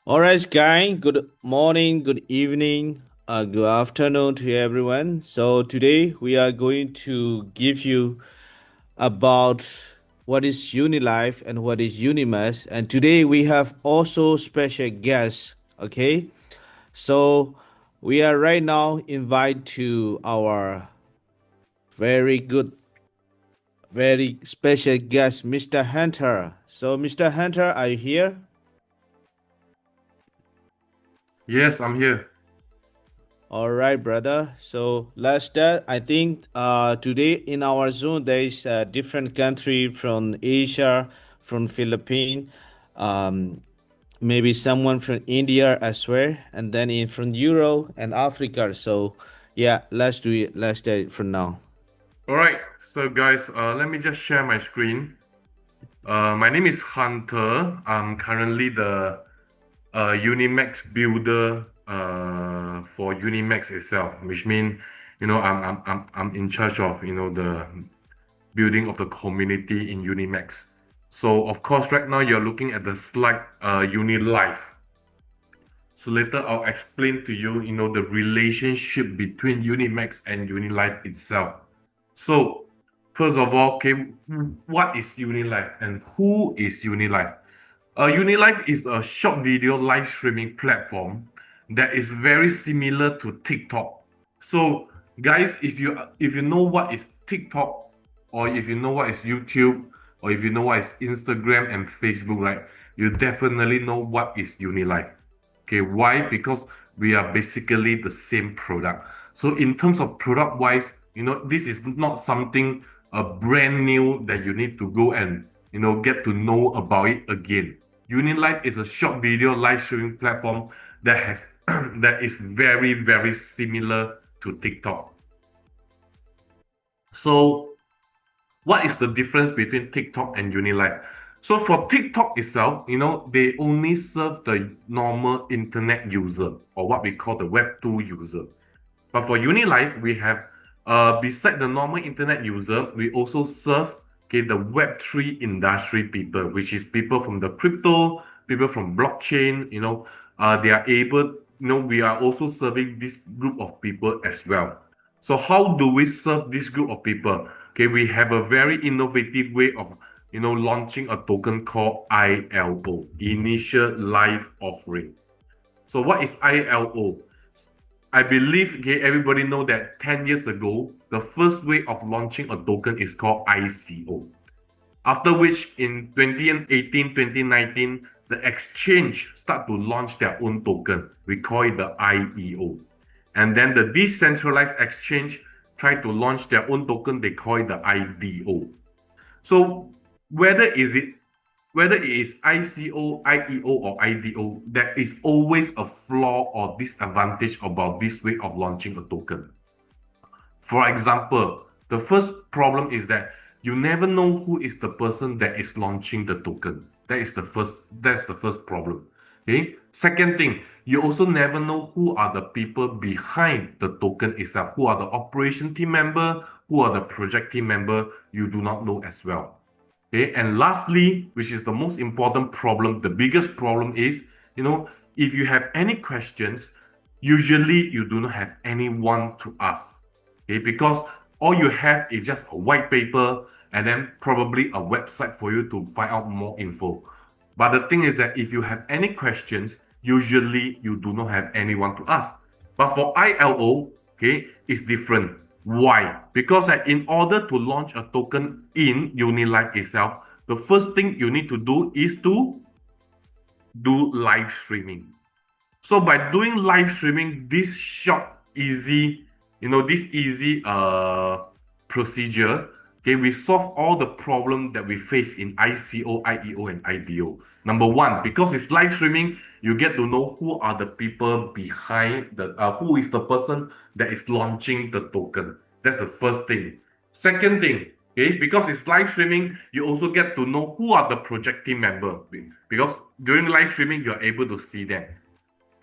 All right, guys. Good morning, good evening, good afternoon to everyone. So today we are going to give you about what is Unilife and what is Unimass. And today we have also special guests. Okay, so we are right now invite to our very good, very special guest, Mr. Hunter. So, Mr. Hunter, are you here? Yes, I'm here. All right, brother. So let's start. I think today in our zone there is a different country from Asia, from Philippines, um, maybe someone from India as well, and then in from Europe and Africa. So yeah, let's do it. Let's do it for now. All right, so guys, let me just share my screen. My name is Hunter. I'm currently the Unimax builder for Unimax itself, which means I'm in charge of the building of the community in Unimax. So of course, right now you're looking at the slide Unilive. So later I'll explain to you, the relationship between Unimax and Unilife itself. So first of all, okay, what is Unilife and who is Unilife? Unilife is a short video live streaming platform that is very similar to TikTok. So guys, if you know what is TikTok, or if you know what is YouTube, or if you know what is Instagram and Facebook, right, you definitely know what is Unilife. Okay, why? Because we are basically the same product. So in terms of product wise, this is not something brand new that you need to go and get to know about it again. Unilive is a short video live streaming platform that has that is very very similar to TikTok. So what is the difference between TikTok and Unilive? So for TikTok itself, they only serve the normal internet user, or what we call the Web 2 user. But for Unilife, we have, beside the normal internet user, we also serve, okay, the Web 3 industry people, which is people from the crypto, people from blockchain, they are able, we are also serving this group of people as well. So how do we serve this group of people? Okay, we have a very innovative way of, launching a token called ILO, Initial Live Offering. So what is ILO? I believe, okay, everybody know that 10 years ago, the first way of launching a token is called ICO. After which, in 2018, 2019, the exchange start to launch their own token. We call it the IEO. And then the decentralized exchange try to launch their own token. They call it the IDO. So whether is it whether it is ICO, IEO, or IDO, there is always a flaw or disadvantage about this way of launching a token. For example, the first problem is that you never know who is the person that is launching the token. That's the first problem. Okay. Second thing, you also never know who are the people behind the token itself, who are the operation team member, who are the project team member, you do not know as well. Okay, and lastly, which is the most important problem, the biggest problem is, if you have any questions, usually you do not have anyone to ask. Okay, because all you have is just a white paper and then probably a website for you to find out more info. But the thing is that if you have any questions, usually you do not have anyone to ask. But for ILO, okay, it's different. Why? Because in order to launch a token in Unilife itself, the first thing you need to do is to do live streaming. So by doing live streaming, this short, easy, this easy procedure, okay, we solve all the problem that we face in ICO, IEO, and IDO. Number one, because it's live streaming, you get to know who are the people behind who is the person that is launching the token. That's the first thing. Second thing, okay, because it's live streaming, you also get to know who are the project team member, because during live streaming, you're able to see them.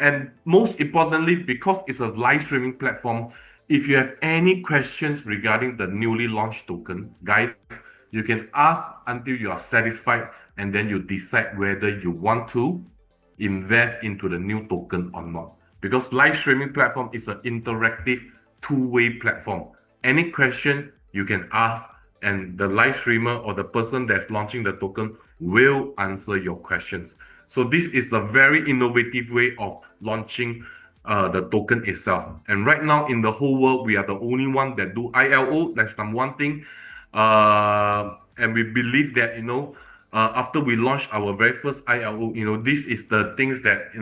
And most importantly, because it's a live streaming platform, if you have any questions regarding the newly launched token, guys, you can ask until you are satisfied, and then you decide whether you want to invest into the new token or not. Because live streaming platform is an interactive two-way platform. Any question you can ask, and the live streamer or the person that's launching the token will answer your questions. So this is a very innovative way of launching the token itself. And right now in the whole world, we are the only one that do ILO. That's number one thing. And we believe that, after we launch our very first ILO, this is the things that,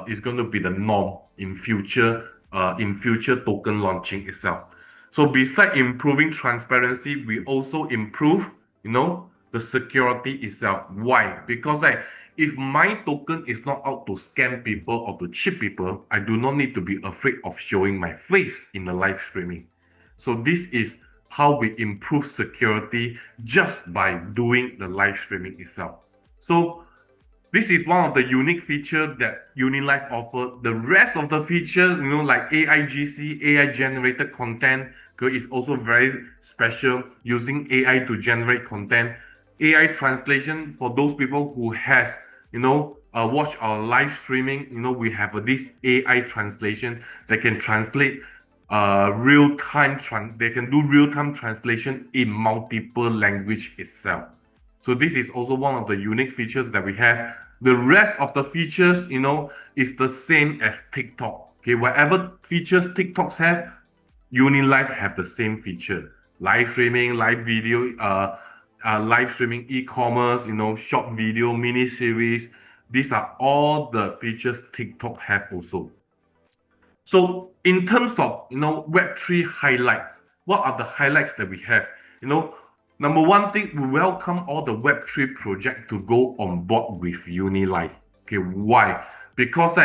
is going to be the norm in future token launching itself. So beside improving transparency, we also improve, the security itself. Why? Because if my token is not out to scam people or to cheat people, I do not need to be afraid of showing my face in the live streaming. So this is how we improve security just by doing the live streaming itself. So this is one of the unique features that Unilive offer. The rest of the features, like AIGC, AI generated content, is also very special, using AI to generate content. AI translation for those people who has, watch our live streaming. We have this AI translation that can translate they can do real-time translation in multiple language itself. So this is also one of the unique features that we have. The rest of the features, is the same as TikTok. Okay, whatever features TikToks have, Unilive have the same feature. Live streaming, live video, live streaming e-commerce, short video, mini series. These are all the features TikTok have also. So in terms of Web3 highlights, what are the highlights that we have? Number one thing, we welcome all the Web3 project to go on board with Unilive. Okay, why? Because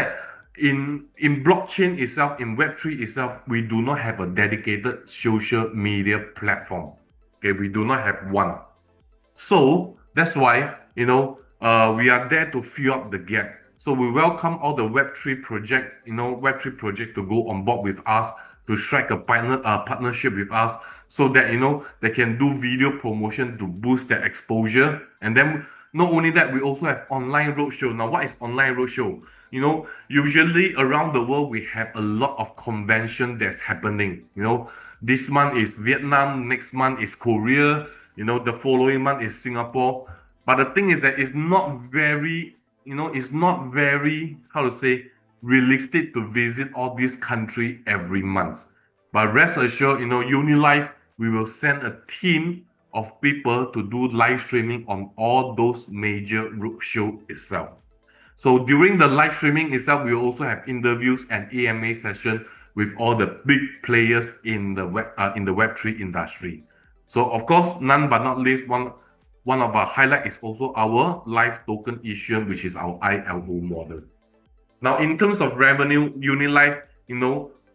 in blockchain itself, in Web3 itself, we do not have a dedicated social media platform. Okay, we do not have one. So that's why we are there to fill up the gap. So we welcome all the Web3 project to go on board with us, to strike a partnership with us, so that they can do video promotion to boost their exposure. And then not only that, we also have online roadshow. Now, what is online roadshow? Usually around the world we have a lot of convention that's happening. This month is Vietnam, next month is Korea, the following month is Singapore. But the thing is that it's not very, how to say, realistic to visit all these countries every month. But rest assured, Unilive, we will send a team of people to do live streaming on all those major roadshow itself. So during the live streaming itself, we will also have interviews and AMA session with all the big players in the Web3 industry. So of course, none but not least, one of our highlight is also our live token issue, which is our ILO model. Now, in terms of revenue, Unilive,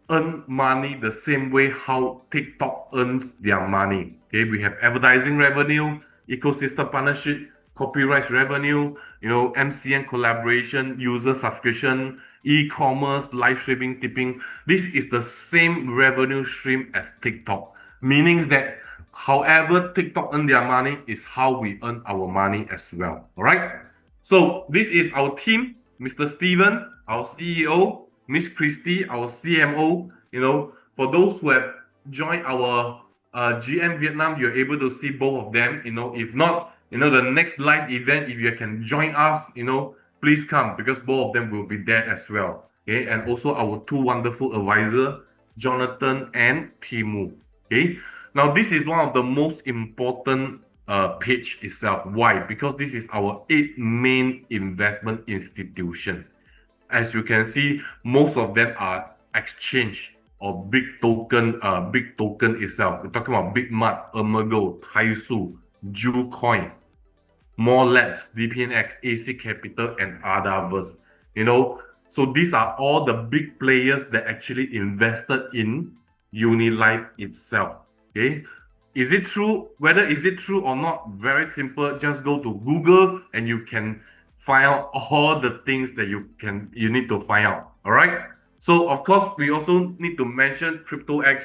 earn money the same way how TikTok earns their money. Okay, we have advertising revenue, ecosystem partnership, copyright revenue, MCN collaboration, user subscription, e-commerce, live streaming, tipping. This is the same revenue stream as TikTok, meaning that however TikTok earn their money is how we earn our money as well. All right. So this is our team, Mr. Steven, our CEO, Miss Christy, our CMO. For those who have joined our GM Vietnam, you're able to see both of them. If not, the next live event, if you can join us, please come, because both of them will be there as well. Okay, and also our two wonderful advisors, Jonathan and Timu. Okay, now this is one of the most important page itself. Why? Because this is our 8 main investment institution. As you can see, most of them are exchange or big token itself. We're talking about Bitmart, Emergo, Taisu, Jucoin, More Labs, DPNX, AC Capital, and others. So these are all the big players that actually invested in Unilive itself. Okay, is it true? Whether is it true or not, very simple. Just go to Google and you can find out all the things that you need to find out. All right. So of course, we also need to mention CryptoX.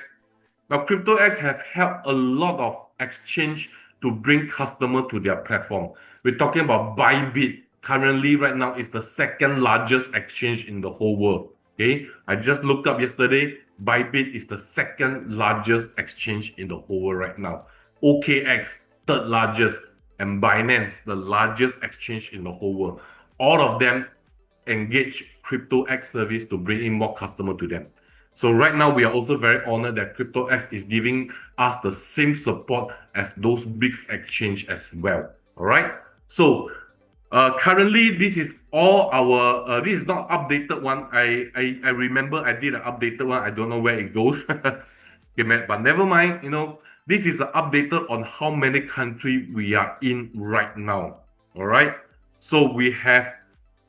Now, CryptoX has helped a lot of exchange to bring customer to their platform. We're talking about Bybit, currently right now is the second largest exchange in the whole world. Okay, I just looked up yesterday. Bybit is the second largest exchange in the whole world right now. OKX, third largest, and Binance, the largest exchange in the whole world. All of them engage CryptoX service to bring in more customer to them. So right now we are also very honored that CryptoX is giving us the same support as those big exchange as well. All right. So currently this is all our this is not updated one. I remember I did an updated one. I don't know where it goes. Okay, but never mind. This is updated on how many country we are in right now. All right. So we have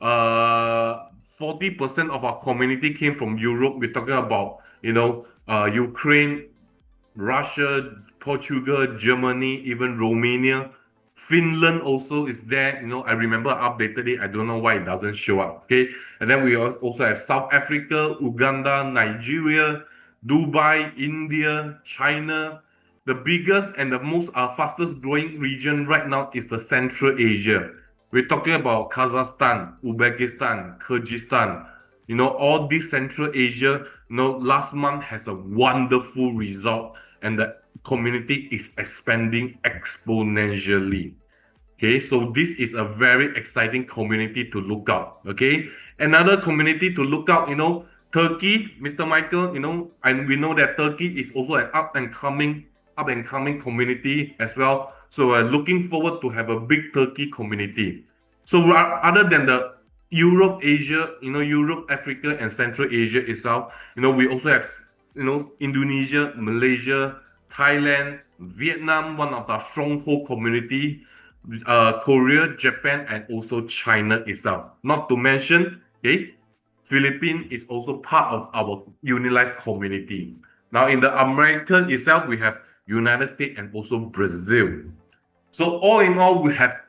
40% of our community came from Europe. We're talking about Ukraine, Russia, Portugal, Germany, even Romania. Finland also is there. I remember I updated it. I don't know why it doesn't show up. Okay. And then we also have South Africa, Uganda, Nigeria, Dubai, India, China. The biggest and the most fastest growing region right now is the Central Asia. We're talking about Kazakhstan, Uzbekistan, Kyrgyzstan, all this Central Asia, last month has a wonderful result and the community is expanding exponentially. Okay, so this is a very exciting community to look out. Okay, another community to look out, Turkey, Mr. Michael, and we know that Turkey is also an up and coming community as well. So we're looking forward to have a big Turkey community. So other than the Europe, Asia, Europe, Africa, and Central Asia itself, we also have, Indonesia, Malaysia, Thailand, Vietnam, one of the stronghold community, Korea, Japan, and also China itself. Not to mention, okay, Philippines is also part of our Unilive community. Now, in the American itself, we have United States and also Brazil. So all in all, we have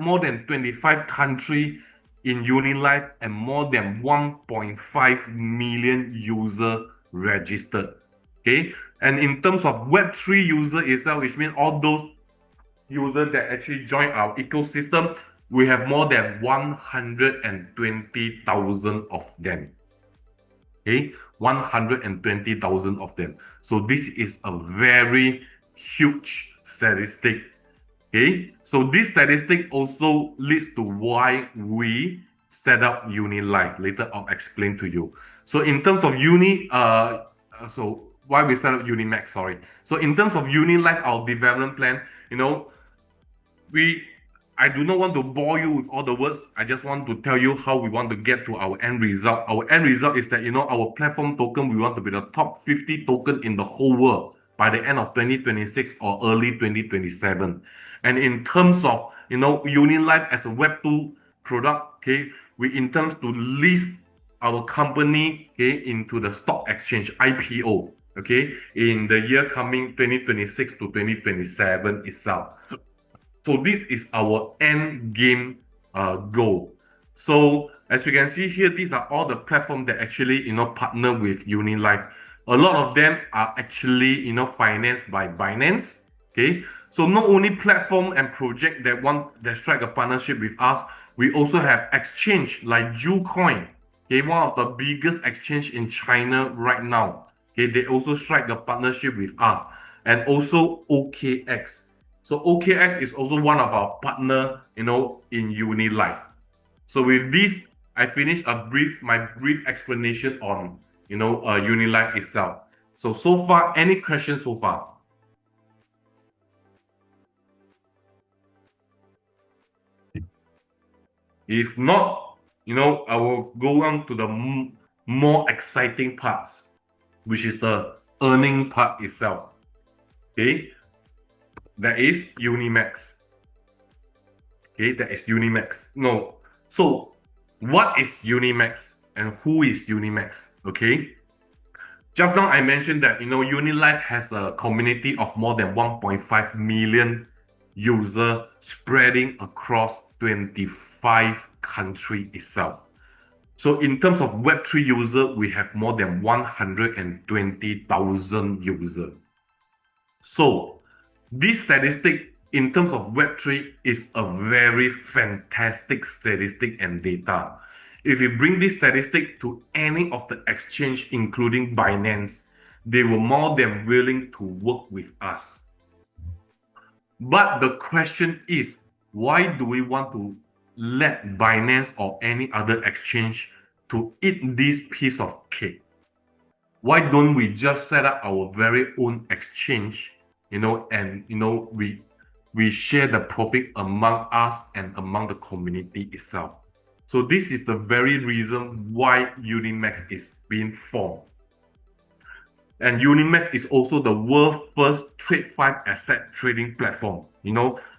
more than 25 countries in Unilive and more than 1.5 million users registered. Okay, and in terms of Web3 user itself, which means all those users that actually join our ecosystem, we have more than 120,000 of them. Okay, 120,000 of them. So this is a very huge statistic. Okay, so this statistic also leads to why we set up Unilive. Later I'll explain to you. So in terms of so why we set up Unimax, sorry. So in terms of Unilive, our development plan, we I do not want to bore you with all the words. I just want to tell you how we want to get to our end result. Our end result is that our platform token, we want to be the top 50 token in the whole world by the end of 2026 or early 2027. And in terms of Unilive as a Web2 product, okay, we intend to list our company, okay, into the stock exchange IPO, okay, in the year coming 2026 to 2027 itself. So this is our end game goal. So as you can see here, these are all the platforms that actually partner with Unilive. A lot of them are actually financed by Binance. Okay, so not only platform and project that strike a partnership with us, we also have exchange like Jucoin. Okay, one of the biggest exchange in China right now. Okay, they also strike a partnership with us, and also OKX. So OKX is also one of our partner, in Unilive. So with this, I finish my brief explanation on, Unilive itself. So far, any questions so far? If not, I will go on to the more exciting parts, which is the earning part itself. Okay, that is Unimax. Okay, that is Unimax. No, so what is Unimax and who is Unimax? Okay, just now I mentioned that Unilive has a community of more than 1.5 million users spreading across 25 countries itself. So in terms of Web3 user, we have more than 120,000 users. So this statistic in terms of Web3 is a very fantastic statistic and data. If you bring this statistic to any of the exchange, including Binance, they were more than willing to work with us. But the question is, why do we want to let Binance or any other exchange to eat this piece of cake? Why don't we just set up our very own exchange, and we share the profit among us and among the community itself. So this is the very reason why Unimax is being formed. And Unimax is also the world's first TradeFi asset trading platform.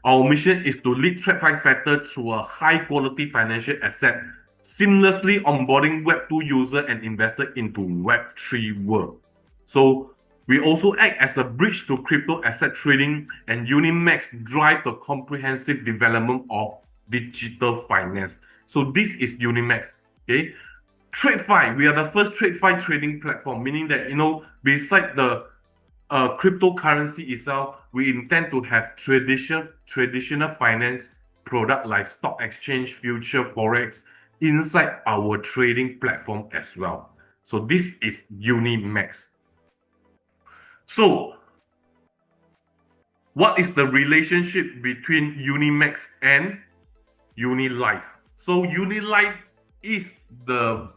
Our mission is to lead TradeFi factor through a high-quality financial asset, seamlessly onboarding Web2 user and investor into Web3 world. So we also act as a bridge to crypto asset trading, and Unimax drive the comprehensive development of digital finance. So this is Unimax. Okay. TradeFi, we are the first TradeFi trading platform, meaning that, beside the cryptocurrency itself, we intend to have traditional finance product like stock exchange, future, forex inside our trading platform as well. So this is Unimax. So what is the relationship between Unimax and Unilive? So Unilive is the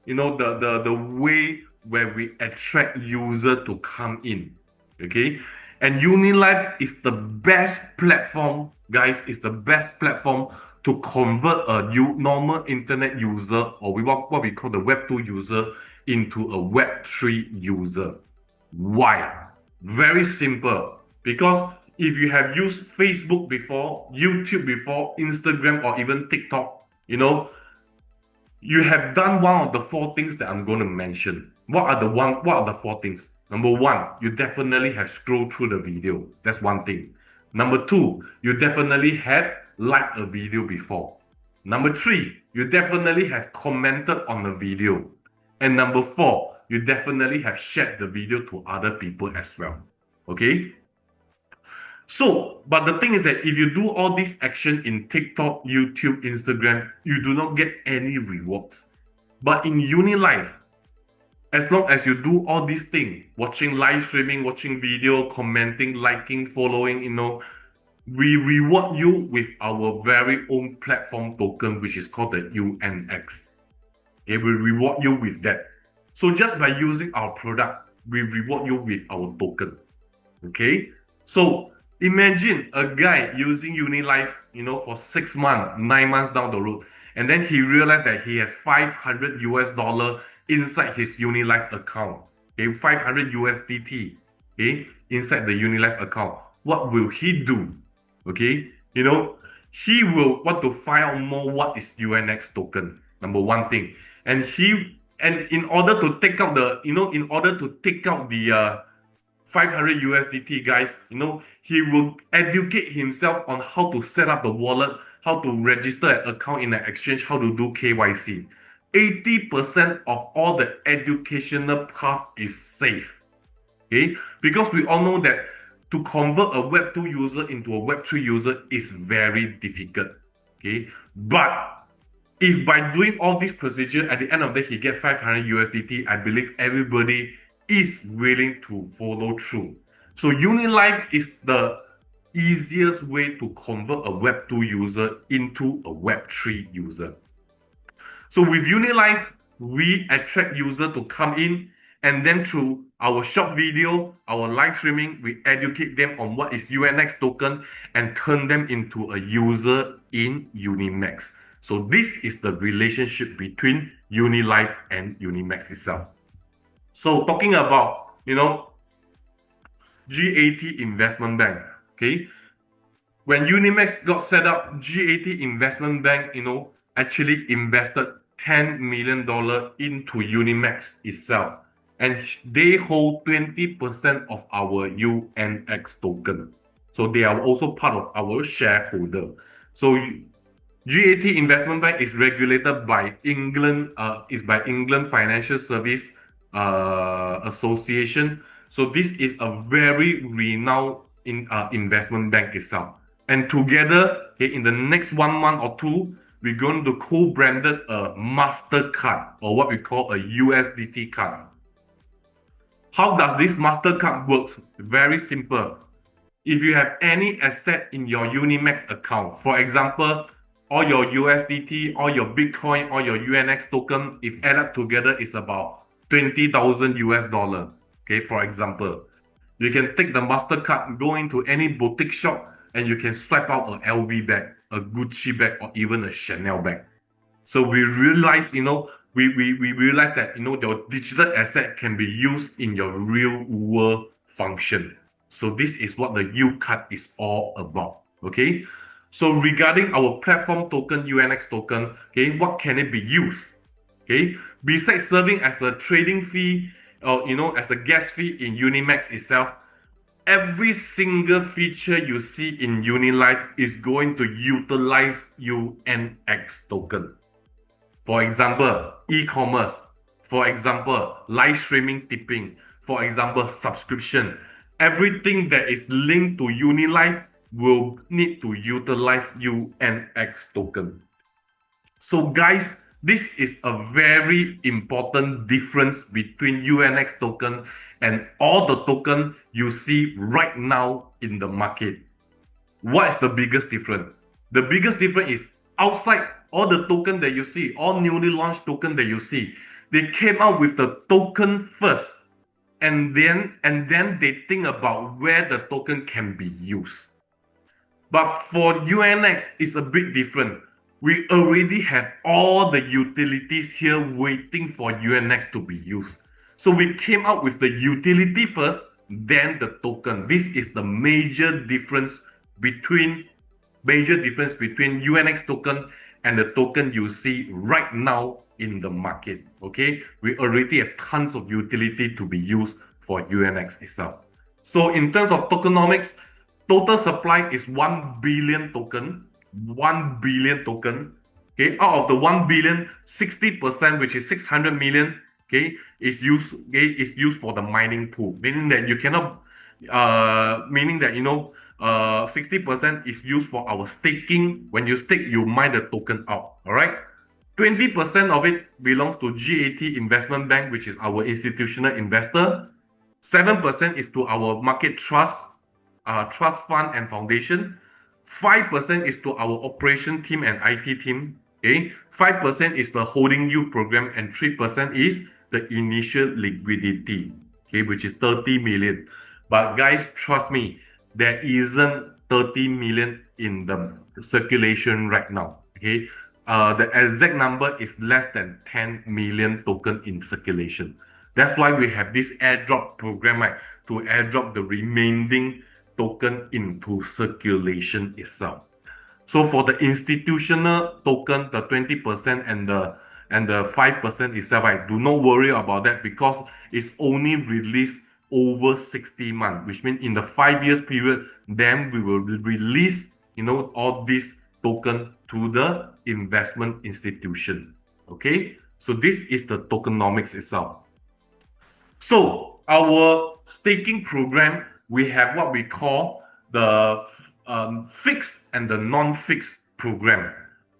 the way where we attract user to come in. Okay, and Unilive is the best platform, guys, is the best platform to convert a normal internet user, or what we call the Web2 user, into a Web3 user. Why? Very simple. Because if you have used Facebook before, YouTube before, Instagram, or even TikTok, you have done one of the four things that I'm going to mention. What are the four things? Number one, you definitely have scrolled through the video. That's one thing. Number two, you definitely have liked a video before. Number three, you definitely have commented on the video. And number four, you definitely have shared the video to other people as well. Okay? So, but the thing is that if you do all this action in TikTok, YouTube, Instagram, you do not get any rewards. But in Unilive, as long as you do all these things, watching live streaming, watching video, commenting, liking, following, we reward you with our very own platform token, which is called the UNX. Okay, we reward you with that. So just by using our product, we reward you with our token. Okay, so imagine a guy using Unilive, for 6 months, 9 months down the road, and then he realized that he has $500 inside his Unilive account. Okay, 500 USDT. Okay, inside the Unilive account. What will he do? Okay, he will want to find out more what is UNX token. Number one thing, and in order to take out the 500 USDT, guys, he will educate himself on how to set up the wallet, how to register an account in an exchange, how to do KYC. 80% of all the educational path is safe. Okay, because we all know that to convert a Web2 user into a Web3 user is very difficult. Okay, but if by doing all this procedure at the end of the day he gets 500 USDT, I believe everybody is willing to follow through. So Unilive is the easiest way to convert a Web2 user into a Web3 user. So with Unilive, we attract user to come in, and then through our short video, our live streaming, we educate them on what is UNX token and turn them into a user in Unimax. So this is the relationship between Unilive and Unimax itself. So talking about, GAT Investment Bank, okay? When Unimax got set up, GAT Investment Bank, actually invested $10 million into Unimax itself. And they hold 20% of our UNX token. So they are also part of our shareholder. So GAT Investment Bank is regulated by England Financial Service Association. So this is a very renowned investment bank itself. And together, okay, in the next 1 month or two, we're going to co-branded a Mastercard or what we call a USDT card. How does this Mastercard work? Very simple. If you have any asset in your Unimax account, for example, all your USDT, all your Bitcoin, all your UNX token, if added together, is about 20,000 US dollar. Okay, for example, you can take the Mastercard, go into any boutique shop, and you can swipe out an LV bag, a Gucci bag, or even a Chanel bag. So we realize, we realize that, your digital asset can be used in your real world function. So this is what the U card is all about. Okay. So regarding our platform token, UNX token, okay, what can it be used? Okay. Besides serving as a trading fee or, as a gas fee in Unimax itself, every single feature you see in Unilive is going to utilize UNX token. For example, e-commerce. For example, live streaming tipping. For example, subscription. Everything that is linked to Unilive will need to utilize UNX token. So guys, this is a very important difference between UNX token and all the token you see right now in the market. What is the biggest difference? The biggest difference is outside all the token that you see, all newly launched token that you see, they came out with the token first, and then they think about where the token can be used. But for UNX, it's a bit different. We already have all the utilities here waiting for UNX to be used. So we came out with the utility first, then the token. This is the major difference between UNX token and the token you see right now in the market. Okay, we already have tons of utility to be used for UNX itself. So in terms of tokenomics, total supply is 1 billion token. 1 billion token. Okay, out of the 1 billion, 60%, which is 600 million, okay, is used for the mining pool, meaning that you cannot, meaning that 60% is used for our staking. When you stake, you mine the token out. All right. 20% of it belongs to GAT Investment Bank, which is our institutional investor. 7% is to our market trust fund and foundation. 5% is to our operation team and IT team. Okay. 5% is the holding you program, and 3% is the initial liquidity. Okay, which is 30 million. But guys, trust me, there isn't 30 million in the circulation right now. Okay. The exact number is less than 10 million token in circulation. That's why we have this airdrop program, right, to airdrop the remaining token into circulation itself. So for the institutional token, the 20% and the 5% itself, I do not worry about that because it's only released over 60 months, which means in the 5 years period, then we will release, all these token to the investment institution. Okay, so this is the tokenomics itself. So our staking program, we have what we call the fixed and the non-fixed program.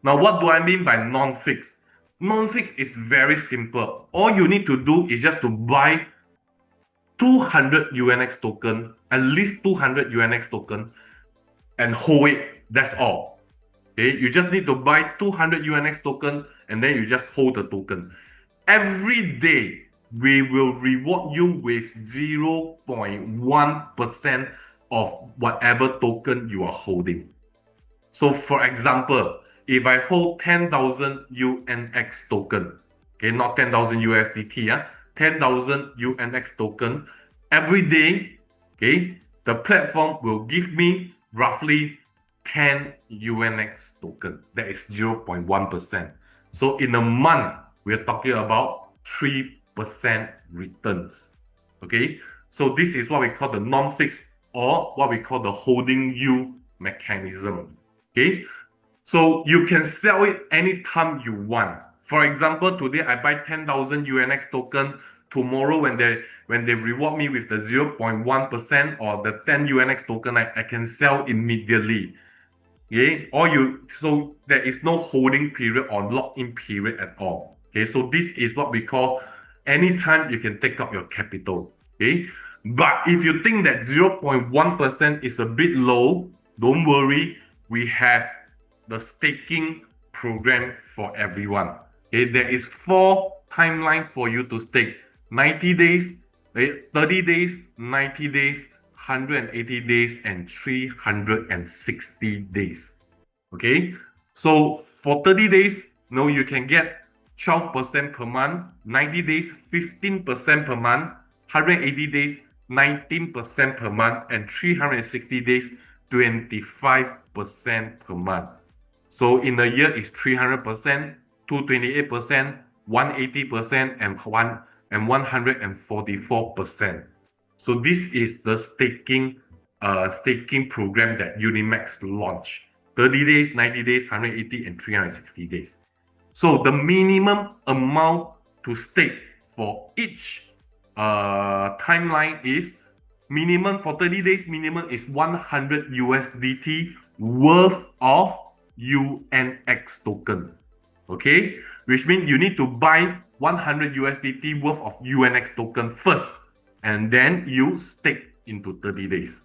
Now, what do I mean by non-fixed? Non-fixed is very simple. All you need to do is just to buy 200 UNX token, at least 200 UNX token, and hold it. That's all. Okay, you just need to buy 200 UNX token and then you just hold the token. Every day, we will reward you with 0.1% of whatever token you are holding. So for example, if I hold 10,000 UNX token, okay, not 10,000 USDT, 10,000 UNX token, every day, okay, the platform will give me roughly 10 UNX token. That is 0.1%. So in a month, we're talking about 3% returns. Okay, so this is what we call the non-fixed or what we call the holding yield mechanism. Okay, so you can sell it anytime you want. For example, today I buy 10,000 UNX token. tomorrow when they reward me with the 0.1% or the 10 UNX token, I can sell immediately. Okay, so there is no holding period or lock-in period at all. Okay, so this is what we call anytime you can take out your capital. Okay, but if you think that 0.1% is a bit low, don't worry. We have the staking program for everyone. Okay, there is 4 timelines for you to stake: 90 days, 30 days, 90 days, 180 days, and 360 days. Okay, so for 30 days, you can get 12% per month, 90 days, 15% per month, 180 days, 19% per month, and 360 days, 25% per month. So in a year, it's 300%, 228%, 180%, and 144%. So this is the staking program that Unimax launched. 30 days, 90 days, 180, and 360 days. So the minimum amount to stake for each timeline is minimum for 30 days, minimum is 100 USDT worth of UNX token. Okay, which means you need to buy 100 USDT worth of UNX token first, and then you stake into 30 days.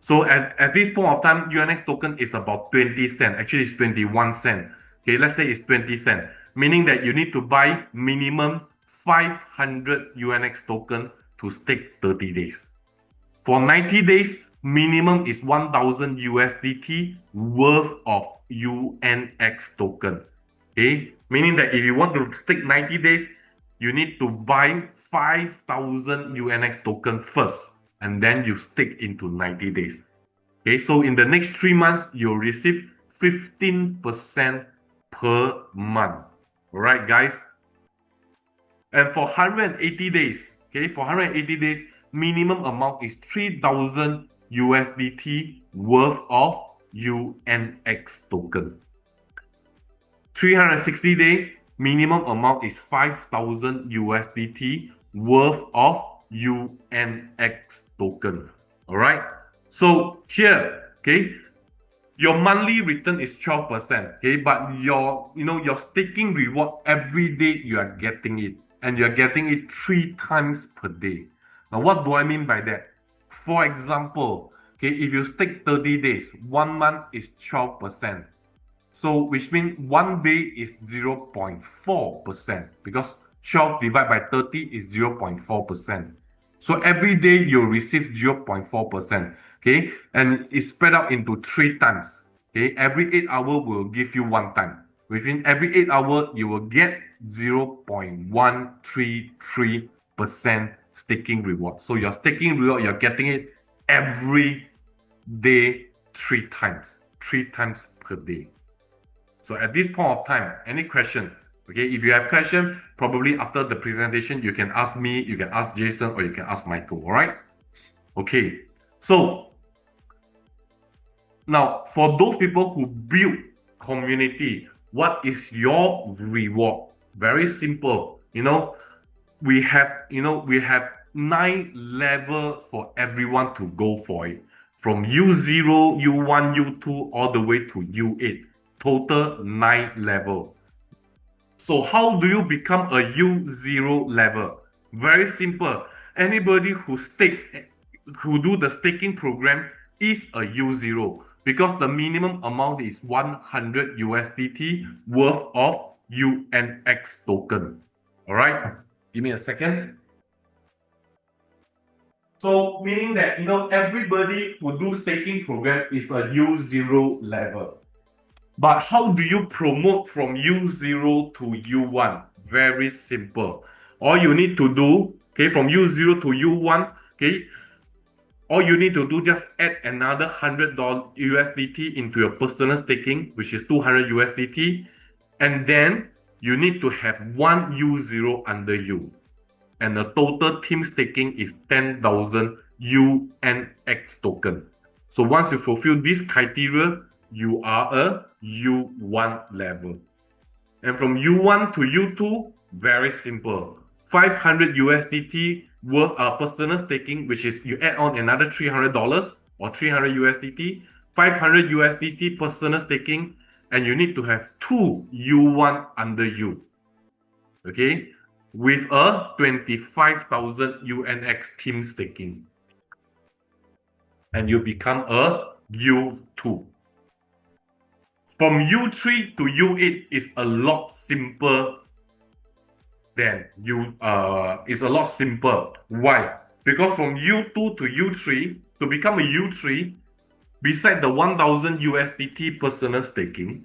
So at this point of time, UNX token is about 20 cents. Actually, it's 21 cents. Okay, let's say it's 20 cents, meaning that you need to buy minimum 500 UNX token to stake 30 days. For 90 days, minimum is 1000 USDT worth of UNX token. Okay, meaning that if you want to stake 90 days, you need to buy 5000 UNX token first, and then you stake into 90 days. Okay, so in the next 3 months, you'll receive 15% per month. All right, guys. And for 180 days, okay, for 180 days, minimum amount is 3000 USDT worth of UNX token. 360 day minimum amount is 5000 USDT worth of UNX token. All right. So here, okay, your monthly return is 12%. Okay, but your staking reward every day you are getting it, and you're getting it 3 times per day. Now, what do I mean by that? For example, okay, if you stake 30 days, 1 month is 12%. So which means 1 day is 0.4%, because 12 divided by 30 is 0.4%. So every day you'll receive 0.4%. Okay, and it's spread out into 3 times. Okay, every 8 hours will give you 1 time. Within every 8 hours, you will get 0.133% staking reward. So your staking reward, you're getting it every day 3 times. 3 times per day. So at this point of time, any question? Okay, if you have question, probably after the presentation, you can ask me, you can ask Jason, or you can ask Michael, all right? Okay, so now for those people who build community, what is your reward? Very simple. We have 9 levels for everyone to go for it. From U0, U1, U2, all the way to U8. Total 9 level. So how do you become a U0 level? Very simple. Anybody who do the staking program is a U0, because the minimum amount is 100 USDT worth of UNX token. All right, give me a second. So meaning that everybody who do staking program is a U0 level. But how do you promote from U0 to U1? Very simple. All you need to do, okay, from U0 to U1, okay, all you need to do, just add another $100 USDT into your personal staking, which is 200 USDT, and then you need to have 1 U0 under you. And the total team staking is 10,000 UNX token. So once you fulfill this criteria, you are a U1 level. And from U1 to U2, very simple. 500 USDT worth personal staking, which is you add on another $300 or 300 USDT, 500 USDT personal staking, and you need to have two U1 under you. Okay, with a 25,000 UNX team staking, and you become a U2. From U3 to U8 is a lot simpler than it's a lot simpler. Why? Because from U2 to U3, to become a U3, beside the 1000 USDT personal staking,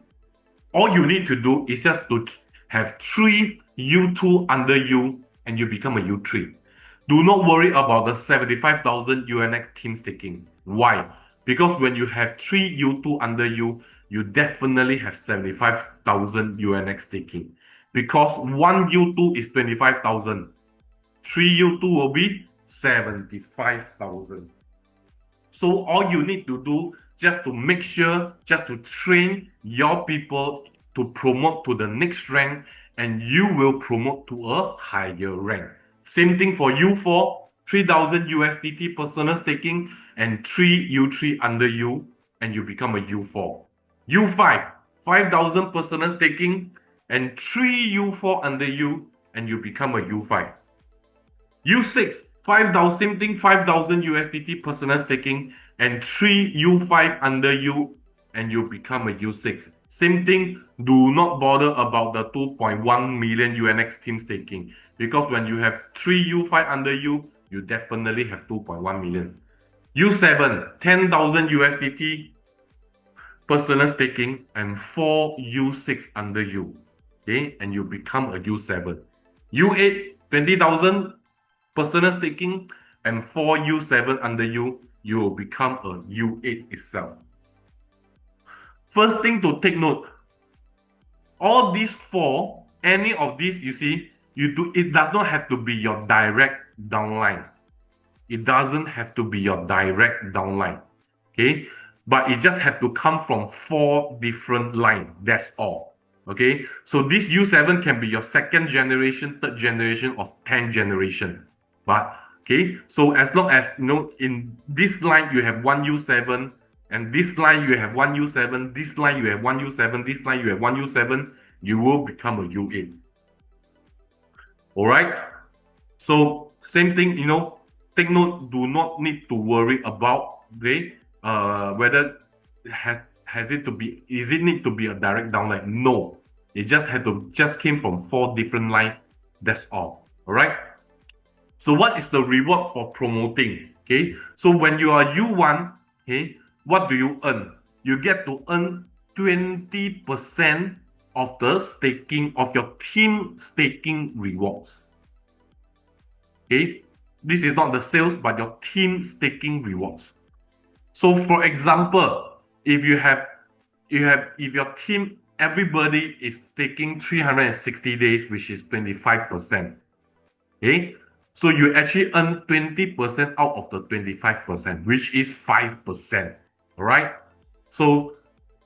all you need to do is just to have 3 U2 under you and you become a U3. Do not worry about the 75,000 UNX team staking. Why? Because when you have 3 U2 under you, you definitely have 75,000 UNX staking. Because 1 U2 is 25,000. 3 U2 will be 75,000. So all you need to do just to make sure, just to train your people to promote to the next rank, and you will promote to a higher rank. Same thing for U4, 3,000 USDT personal staking and 3 U3 under you, and you become a U4. U5, 5,000 personal staking and 3 U4 under you, and you become a U5. U6, 5,000, same thing, 5,000 USDT personal staking and 3 U5 under you, and you become a U6. Same thing, do not bother about the 2.1 million UNX team staking, because when you have 3 U5 under you, you definitely have 2.1 million. U7, 10,000 USDT personal staking and 4 U6 under you. Okay, and you become a U7. U8, 20,000 personal staking and 4 U7 under you, you will become a U8 itself. First thing to take note, all these four, any of these, you see, it does not have to be your direct downline. It doesn't have to be your direct downline. Okay, but it just have to come from 4 different lines. That's all. Okay, so this U7 can be your 2nd generation, 3rd generation, or 10th generation. But okay, so as long as in this line you have 1 U7, and this line you have 1 U7, this line you have 1 U7, this line you have 1 U7, you will become a U8. All right. So same thing, take note. Do not need to worry about whether is it need to be a direct downline? No, it just came from 4 different lines. That's all. All right. So what is the reward for promoting? Okay, so when you are U1, okay, what do you earn? You get to earn 20% of the staking of your team staking rewards. Okay, this is not the sales, but your team staking rewards. So for example, if your team, everybody is taking 360 days, which is 25%. Okay, so you actually earn 20% out of the 25%, which is 5%. All right. So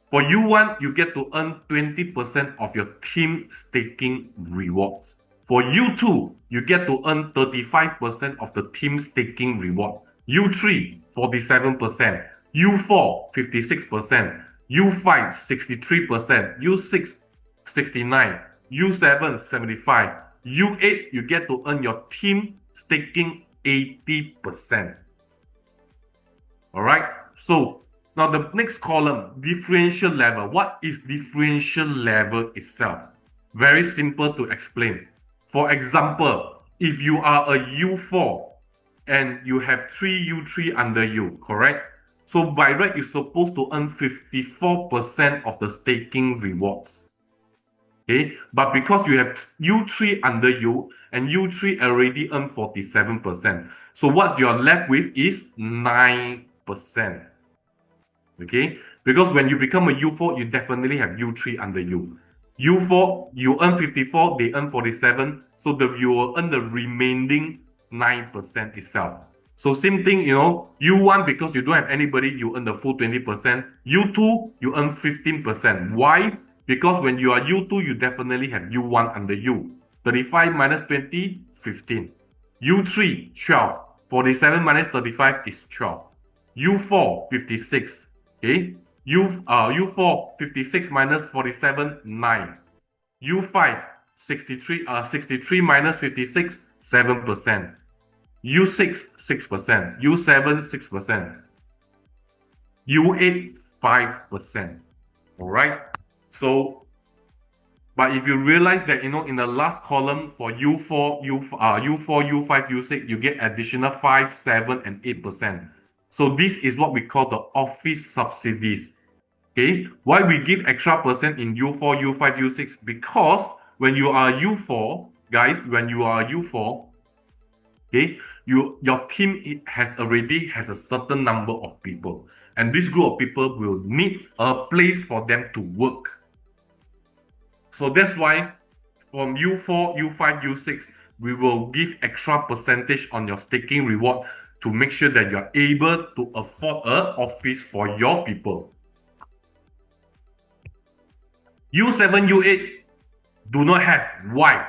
for U1, you get to earn 20% of your team staking rewards. For U2, you get to earn 35% of the team staking reward. U3, 47%. U4, 56%. U5, 63%. U6, 69%. U7, 75%. U8, you get to earn your team staking 80%. All right. So now the next column, differential level. What is differential level itself? Very simple to explain. For example, if you are a U4 and you have 3 U3 under you, correct? So by right, you're supposed to earn 54% of the staking rewards. Okay, but because you have U3 under you and U3 already earned 47%, so what you're left with is 9%. Okay, because when you become a U4, you definitely have U3 under you. U4, you earn 54, they earn 47, so you will earn the remaining 9% itself. So same thing, U1, because you don't have anybody, you earn the full 20%. U2, you earn 15%. Why? Because when you are U2, you definitely have U1 under you. 35 minus 20, 15. U3, 12. 47 minus 35 is 12. U4, 56. Okay. U4, 56 minus 47, 9. U5, 63 minus 56, 7%. U6, 6%. U7, 6%. U8, 5%. All right. So, but if you realize that, in the last column for U4, U4, U5, U6, you get additional 5, 7, and 8%. So this is what we call the office subsidies. Okay, why we give extra percent in U4, U5, U6? Because when you are U4, guys, when you are U4, okay, your team has a certain number of people, and this group of people will need a place for them to work. So that's why from U4, U5, U6, we will give extra percentage on your staking reward to make sure that you are able to afford an office for your people. U7, U8 do not have. Why?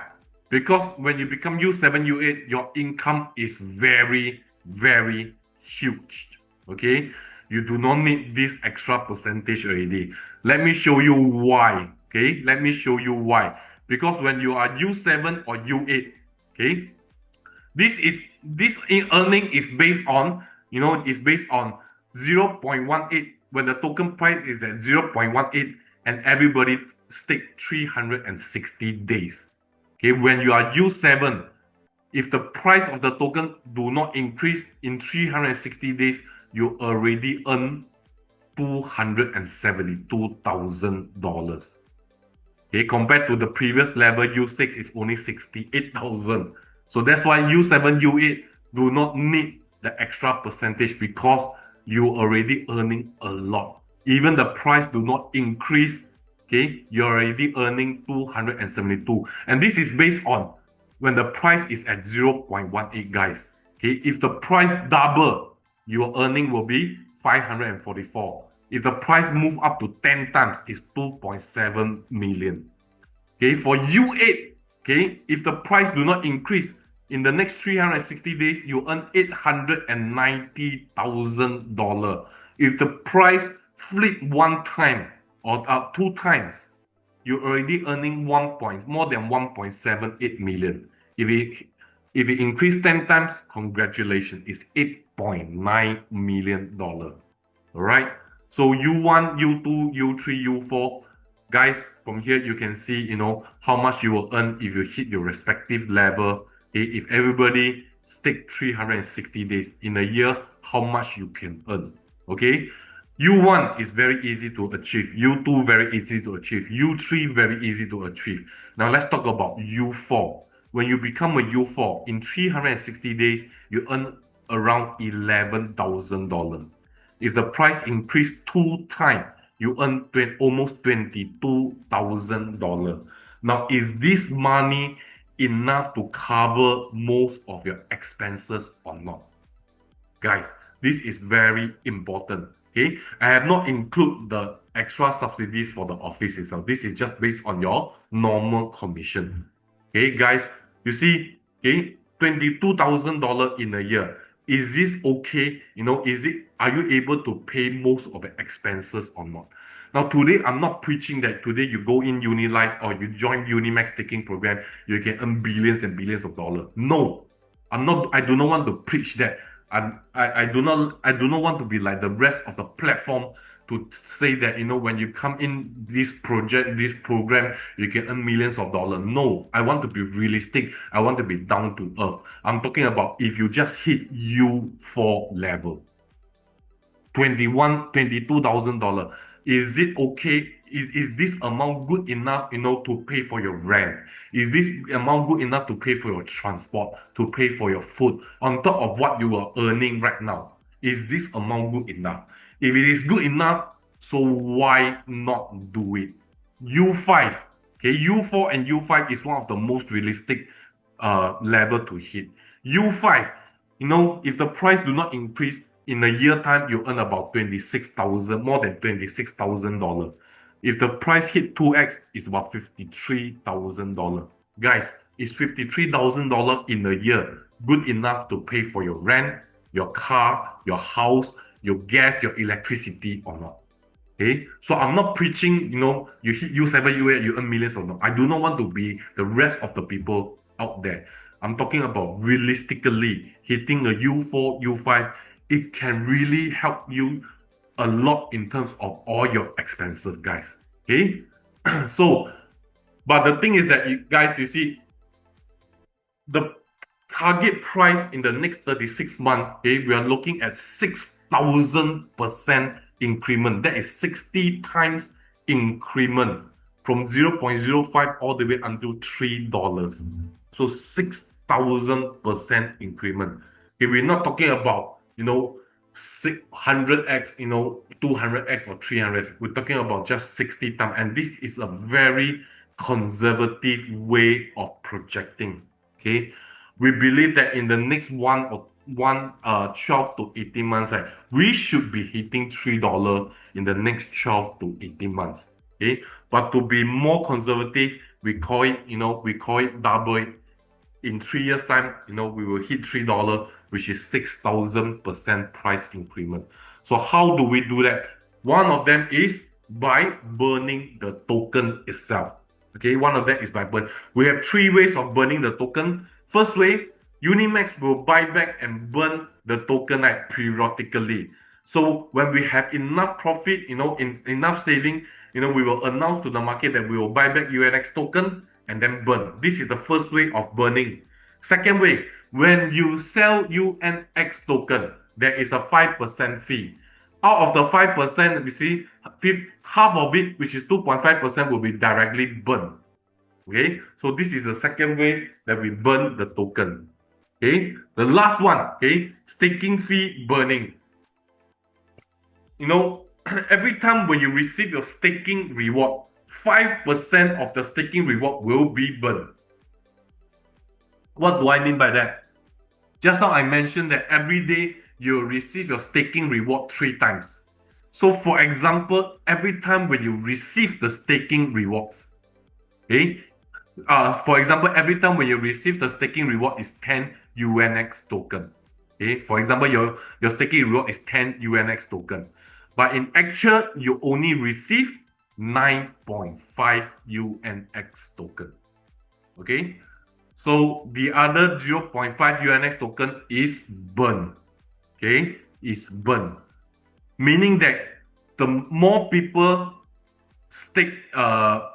Because when you become U7, U8, your income is very, very huge. Okay? You do not need this extra percentage already. Let me show you why. Okay? Let me show you why. Because when you are U7 or U8, okay, this earning is based on, is based on 0.18. When the token price is at 0.18 and everybody stake 360 days. Okay, when you are U7, if the price of the token do not increase in 360 days, you already earn $272,000. Okay, compared to the previous level, U6 is only 68,000. So that's why U7, U8 do not need the extra percentage because you already earning a lot. Even the price do not increase, okay, you're already earning 272. And this is based on when the price is at 0.18, guys. Okay, if the price double, your earning will be 544. If the price move up to 10 times, it's 2.7 million. Okay, for U8, okay, if the price do not increase in the next 360 days, you earn $890,000. If the price flip one time or two times, you're already earning more than 1.78 million. If it increase 10 times, congratulations, it's $8.9 million. All right. So U1, U2, U3, U4, guys, from here you can see, how much you will earn if you hit your respective level. Okay? If everybody stake 360 days in a year, how much you can earn. Okay. U1 is very easy to achieve. U2 very easy to achieve. U3 very easy to achieve. Now let's talk about U4. When you become a U4, in 360 days, you earn around $11,000. If the price increase 2 times, you earn almost $22,000. Now, is this money enough to cover most of your expenses or not? Guys, this is very important. Okay, I have not included the extra subsidies for the office itself. This is just based on your normal commission. Okay, guys, you see, okay, $22,000 in a year. Is this okay? Are you able to pay most of the expenses or not? Now, today, I'm not preaching that today you go in Unilive or you join Unimax staking program, you can earn billions and billions of dollars. No, I do not want to preach that. I do not want to be like the rest of the platform to say that when you come in this program, you can earn millions of dollars. No, I want to be realistic. I want to be down to earth. I'm talking about if you just hit U4 level, $22,000. Is it okay? Is this amount good enough, to pay for your rent? Is this amount good enough to pay for your transport, to pay for your food, on top of what you are earning right now? Is this amount good enough? If it is good enough, so why not do it? U5, okay, U4 and U5 is one of the most realistic level to hit. U5, if the price do not increase, in a year time, you earn about 26,000, more than $26,000. If the price hit 2x, it's about $53,000. Guys, is $53,000 in a year good enough to pay for your rent, your car, your house, your gas, your electricity or not? Okay, so I'm not preaching, you hit U7, U8, you earn millions or not. I do not want to be the rest of the people out there. I'm talking about realistically hitting a U4, U5. It can really help you a lot in terms of all your expenses, guys. Okay, so but the thing is that guys, you see, the target price in the next 36 months, okay, we are looking at 6,000% increment. That is 60 times increment from 0.05 all the way until $3. So 6,000% increment. Okay, we're not talking about, 600x, 200x or 300x. We're talking about just 60 times. And this is a very conservative way of projecting. Okay, we believe that in the next 12 to 18 months, right, we should be hitting $3 in the next 12 to 18 months. Okay, but to be more conservative, we call it double it. In 3 years time, we will hit $3, which is 6,000% price increment. So how do we do that? One of them is by burning the token itself. Okay, one of them is by burn. We have three ways of burning the token. First way, Unimax will buy back and burn the token periodically. So when we have enough profit, enough saving, we will announce to the market that we will buy back UNX token and then burn. This is the first way of burning. Second way, when you sell UNX token, there is a 5% fee. Out of the 5%, we see half of it, which is 2.5%, will be directly burned. Okay, so this is the second way that we burn the token. Okay, the last one, okay, staking fee burning. Every time when you receive your staking reward, 5% of the staking reward will be burned. What do I mean by that? Just now I mentioned that every day you'll receive your staking reward 3 times. So for example, every time when you receive the staking rewards, okay, for example, every time when you receive the staking reward is 10 UNX token. Okay, for example, your staking reward is 10 UNX token. But in actual, you only receive 9.5 UNX token. Okay, so the other 0.5 UNX token is burn. Okay, is burn. Meaning that the more people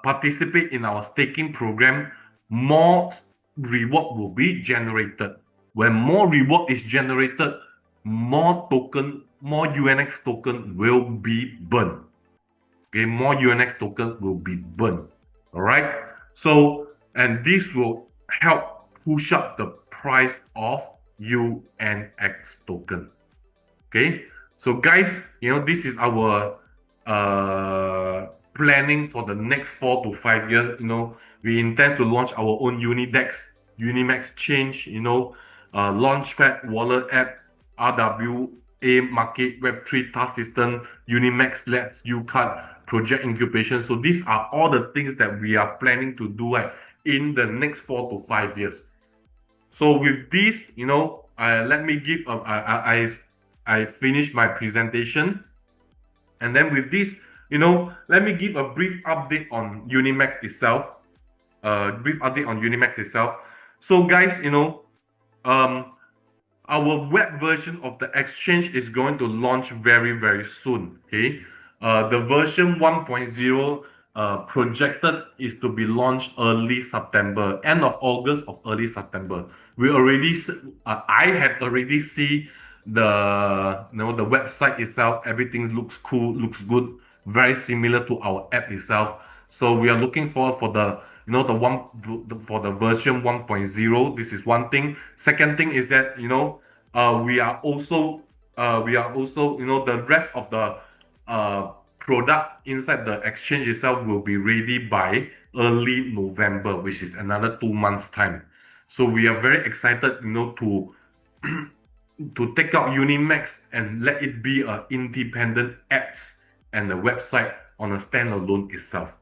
participate in our staking program, more reward will be generated. When more reward is generated, more UNX token will be burned. Okay, more UNX token will be burned. All right. So, and this will help push up the price of UNX token. Okay. So, guys, this is our planning for the next 4 to 5 years. We intend to launch our own Unidex, Unimax Change, Launchpad Wallet app, RWA Market, Web3 Task System, Unimax Labs, UCard, Project Incubation. So these are all the things that we are planning to do in the next 4 to 5 years. So with this, let me give I finished my presentation, and then with this, let me give a brief update on Unimax itself. So guys, our web version of the exchange is going to launch very, very soon. Okay, the version 1.0 projected is to be launched early September, end of August or early September. I have already seen the website itself. Everything looks cool, looks good, very similar to our app itself. So we are looking forward for for the version 1.0. This is one thing. Second thing is that we are also the rest of the product inside the exchange itself will be ready by early November, which is another 2 months time. So we are very excited, to to take out Unimax and let it be an independent apps and a website on a standalone itself.